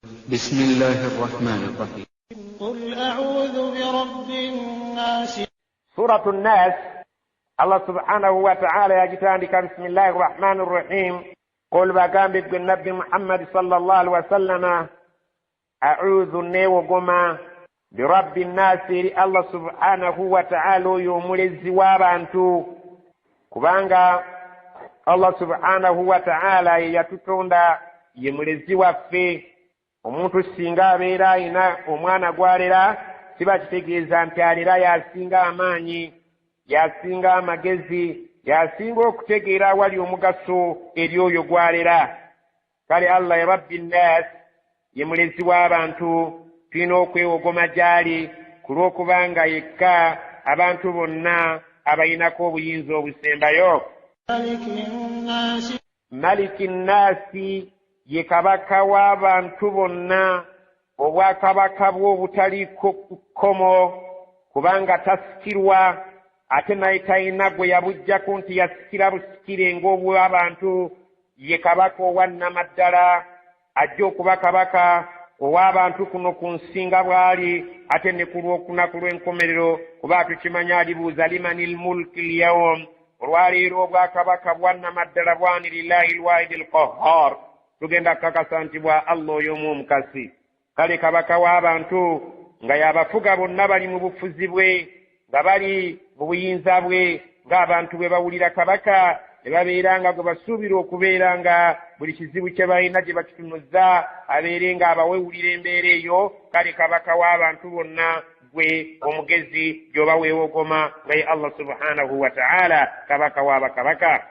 بسم الله الرحمن الرحيم. قل أعوذ برب الناس. سورة الناس الله سبحانه وتعالى يجتاندك بسم الله الرحمن الرحيم. قل بقام بالنبي محمد صلى الله عليه وسلم أعوذ نيوغما برب الناس الله سبحانه وتعالى يوم الزواب أنتو كبانغا الله سبحانه وتعالى يتتوندا يملزوا في omuntu singa abeera ayina omwana gwalera kiba kitegeeza nti alera yasinga amaanyi, yasinga amagezi, yasinga okutegeera awali omugaso eri oyo gwalera. Kale Allah ya rabbi nnas ye mulezi w'abantu, tulina okwewogoma gy'ali ku lw'okubanga yekka abantu bonna abayinako obuyinza obusembayo. Maliki nnaasi ye kabaka w'abantu bonna, obwakabaka bwe obutaliko kkomo, kubanga tasikirwa ate naye talina gwe yabuggyako nti yasikira busikire ng'obw'abantu. Ye kabaka owannamaddala, ajja okuba kabaka ow'abantu kuno ku nsinga bw'ali, ate ne ku lw'okunaku lw'enkomerero, kuba tukimanya alibuuza limanil mulki lyawm, olwaleero obwakabaka bwannamaddala bwani lillahi lwahidi alqahhar. Tugenda kakasa nti bwa Allah oyo omukasi. Kale kabaka w'abantu nga yabafuga bonna bali mu bufuzi bwe, nga bali mu buyinza bwe, ng'abantu bwe bawulira kabaka ne babeera nga gwe basuubira okubeera nga buli kizibu kye balina gye bakitunuzza abeere nga abawewulira embeera eyo. Kale kabaka w'abantu bonna gwe omugezi gy'oba weewogoma nga ye Allah subhanahu wa ta'ala kabaka w'abakabaka.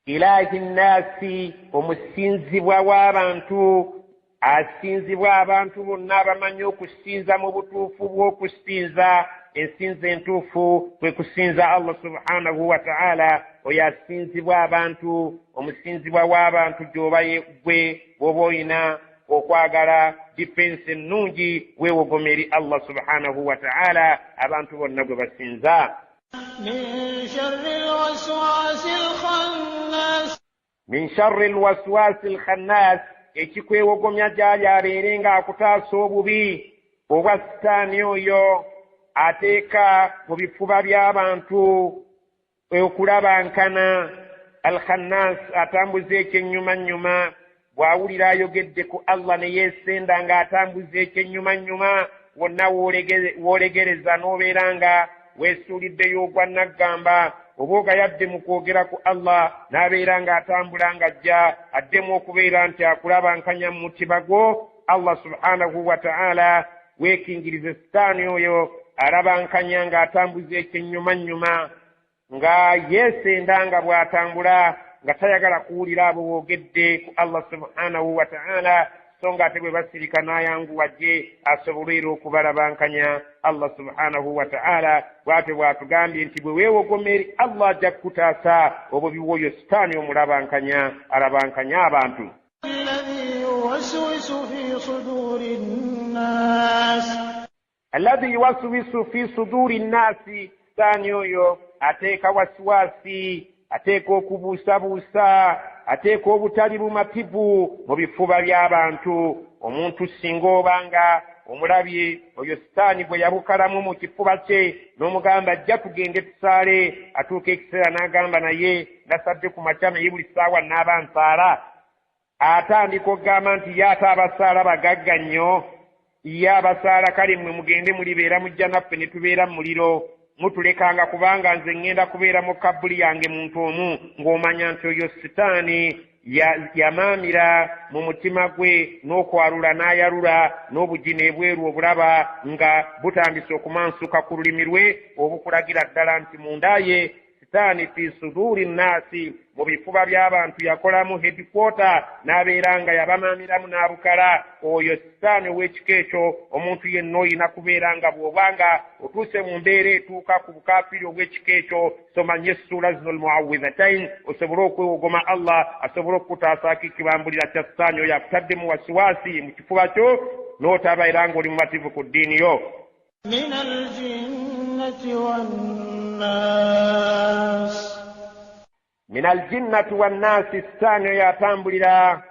Ilahi nnaasi, omusinzibwa w'abantu, asinzibwa abantu bonna abamanyi okusinza mu butuufu bw'okusinza. Ensinza entuufu kwe kusinza Allah subhanahu wa ta'ala, oyo asinzibwa abantu, omusinzibwa w'abantu gy'oba gwe bw'oba oyina okwagala difensi ennungi weewogoma eri Allah subhanahu wa ta'ala abantu bonna gwe basinza. min sharri alwaswasi alkhannas, ekikwewogomya gy'ali abeere nga akutaasa obubi obwa sitaani oyo ateeka mu bifuba by'abantu okulabankana. Alkhannas atambuza ekyennyumanyuma, bw'awulira ayogedde ku Allah ne yeesenda ng'atambuza ekyennyumanyuma, wonna w'olegereza n'obeera nga weesuuliddeyo ogwa naggamba, oba ogayadde mu kwogera ku Allah n'abeera ng'atambula ng'ajja addemu okubeera nti akulabankanya mu mutima gwo. Allah subhanahu wa ta'ala weekingirize sitaani oyo alabankanya ng'atambuza ekyennyumanyuma, nga yeesenda nga bw'atambula nga tayagala kuwulira abo boogedde ku Allah subhanahu wa ta'ala, so nga ate bwe basirika n'ayanguwa gye asobole era okubalabankanya Allah subhanahu wa ta'ala. Bw'atyo bw'atugambye nti bwe weewogoma eri Allah ajja kukutaasa obubi bw'oyo sitaani omulabankanya alabankanya abantu. Alladhi yuwaswisu fi suduri nnaasi, sitaani oyo ateeka wasiwasi, ateeka okubuusabuusa, ateeka obutali bumativu mu bifuba by'abantu. Omuntu singa obanga omulabye oyo sitaani bwe yabukalamu mu kifuba kye n'omugamba ajja tugende tusaale, atuuka ekiseera n'agamba naye nasadde ku makya naye buli ssaawa n'aba nsaala, atandika okugamba nti ye ate abasaala bagagga nnyo, ye abasaala kale mmwe mugende mulibeera mujja naffe ne tubeera mu muliro, mutulekanga kubanga nze ŋŋenda kubeera mu kabbuli yange muntu omu. Ng'omanya nti oyo sitaani yamaamira mu mutima gwe n'okwalula n'ayalula n'obugina ebweru obulaba nga butandise okumansuka ku lulimi lwe obukulagira ddala nti munda ye sitaani fi suduri nnaasi, mu bifuba by'abantu yakolamu headquarter n'abeera nga yabamaamiramu n'abukala. Oyo sitaani ow'ekika ekyo omuntu yenna oyina kubeera nga bw'obanga otuuse mu mbeera etuuka ku bukaafiri obw'ekika ekyo, somanye essuula zino almuawwidhatain, osobole okwewogoma Allah asobole okukutaasaako ekibambulira kya sitaani oyo akutaddemu wasiwasi mu kifuba kyo n'otabeera ng'oli mumativu ku ddiini yo. min aljinnati wannaas, min aljinnati wannasi sitaani yatambulira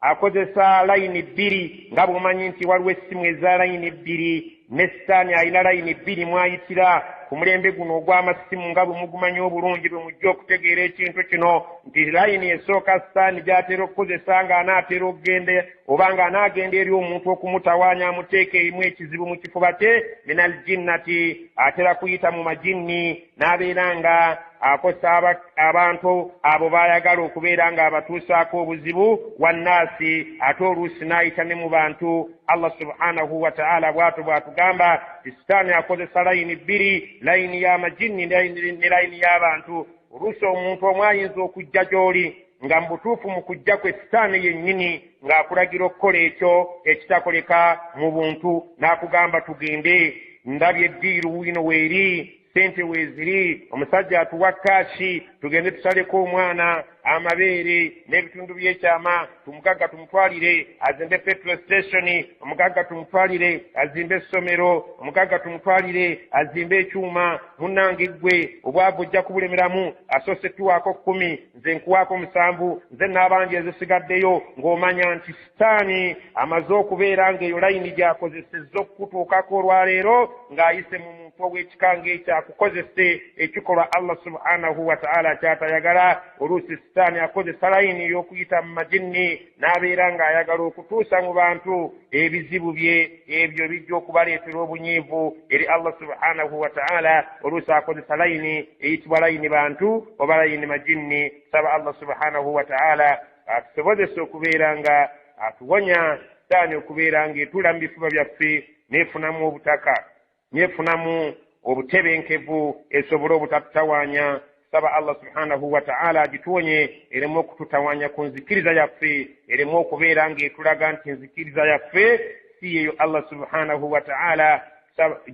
akozesa layini bbiri nga bw'omanyi nti waliwo essimu eza layini bbiri ne sitaani alina layini bbiri mwayitira ku mulembe guno ogw'amasimu nga bwe mugumanyi obulungi bwe mujja okutegeera ekintu kino nti layini esooka sitaani gy'atera okukozesa ng'anaatera okugenda oba ng'anaagenda eri omuntu okumutawaanya amuteeka erimu ekizibu mu kifuba kye min aljinnati atera kuyita mu majinni n'abeera nga akosa abantu abo bayagala okubeera nga abatuusaako obuzibu wannaasi ate oluusi n'ayita ne mu bantu. Allah subhanahu wa ta'ala bw'atyo bw'atugamba sitaani akozesa layini bbiri, layini y'amajinni ne layini y'abantu. Oluusi omuntu omu ayinza okujja gy'oli nga mu butuufu mu kujja kwe sitaani yennyini ng'akulagira okukola ekyo ekitakoleka mu buntu, n'akugamba tugende, ndabye eddiiru wino weeri, sente weeziri, omusajja atuwa kaashi, tugende tusaleko omwana amabeere n'ebitundu by'ekyama, tumugagga tumutwalire azimbe petrol station, omugagga tumutwalire azimbe essomero, omugagga tumutwalire azimbe ekyuma. Munnange ggwe obwavu ojja kubulemeramu, asoose tuwaako 10, nze nkuwaako 7, nze n'abandi ezisigaddeyo, ng'omanya nti sitaani amaze okubeera ng'eyo layini gy'akozesezza okukutuukako olwaleero ng'ayise mu muntu ow'ekikanga ekyakukozese ekikolwa Allah subhanahu wa ta'ala ky'atayagala. Oluusi sitaani akozesa layini y'okuyita mu majinni n'abeera ng'ayagala okutuusa mu bantu ebizibu bye ebyo bijja okubaleetera obunyiivu eri Allah subhanahu wa ta'ala. Oluusi akozesa layini eyitibwa layini bantu oba layini majinni. Saba Allah subhanahu wa ta'ala atusobozesa okubeera nga atuwonya sitaani okubeera ng'etuula mu bifuba byaffe neefunamu obutaka, neefunamu obutebenkevu esobole obutatutawaanya. Saba Allah subhanahu wa ta'ala agituwonye eremu okututawaanya ku nzikiriza yaffe, eremu okubeera ng'etulaga nti nzikiriza yaffe si yeyo Allah subhanahu wa ta'ala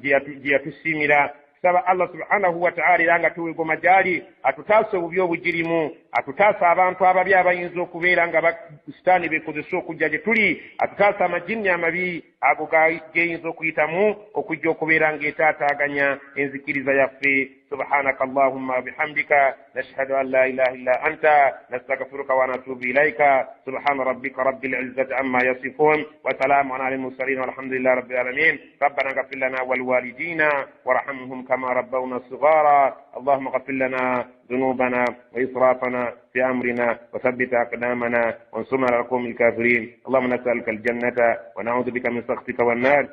gye yatusiimira. Saba Allah subhanahu wa ta'ala era nga tuwegoma gy'ali atutaasa obubi obugirimu, atutaasa abantu ababi abayinza okubeera nga sitaani beekozesa okujja gye tuli, atutaasa amajinni amabi ago geyinza okuyitamu okujja okubeera ng'etaataaganya enzikiriza yaffe. سبحانك اللهم وبحمدك نشهد أن لا إله إلا أنت نستغفرك ونتوب إليك. سبحان ربك رب العزة عما يصفون وسلام على المرسلين والحمد لله رب العالمين. ربنا اغفر لنا ولوالدينا وارحمهم كما ربونا صغارا. اللهم اغفر لنا ذنوبنا وإسرافنا في أمرنا وثبت أقدامنا وانصرنا على القوم الكافرين. اللهم نسألك الجنة ونعوذ بك من سخطك والنار.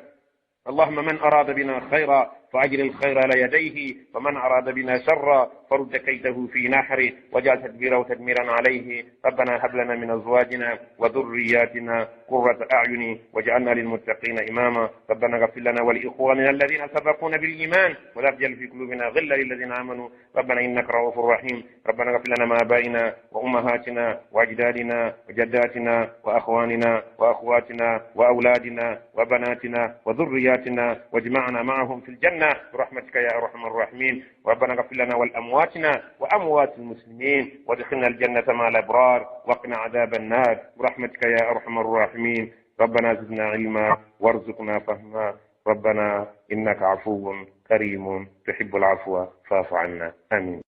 اللهم من أراد بنا خيرا فأجل الخير على يديه، ومن أراد بنا شرا فرد كيده في نحره وجعل تدبيره تدميرا عليه. ربنا هب لنا من أزواجنا وذرياتنا قرة أعين واجعلنا للمتقين إماما. ربنا اغفر لنا ولإخواننا الذين سبقونا بالإيمان ولا تجعل في قلوبنا غلا للذين آمنوا ربنا إنك رؤوف رحيم. ربنا اغفر لنا ما آبائنا وأمهاتنا وأجدادنا وجداتنا وأخواننا وأخواتنا وأولادنا وبناتنا وذرياتنا واجمعنا معهم في الجنة برحمتك يا أرحم الراحمين. ربنا اغفر لنا ولأمواتنا وأموات المسلمين وادخلنا الجنة مع الأبرار وقنا عذاب النار برحمتك يا أرحم الراحمين. ربنا زدنا علما وارزقنا فهما. ربنا إنك عفو كريم تحب العفو فاعف عنا. آمين.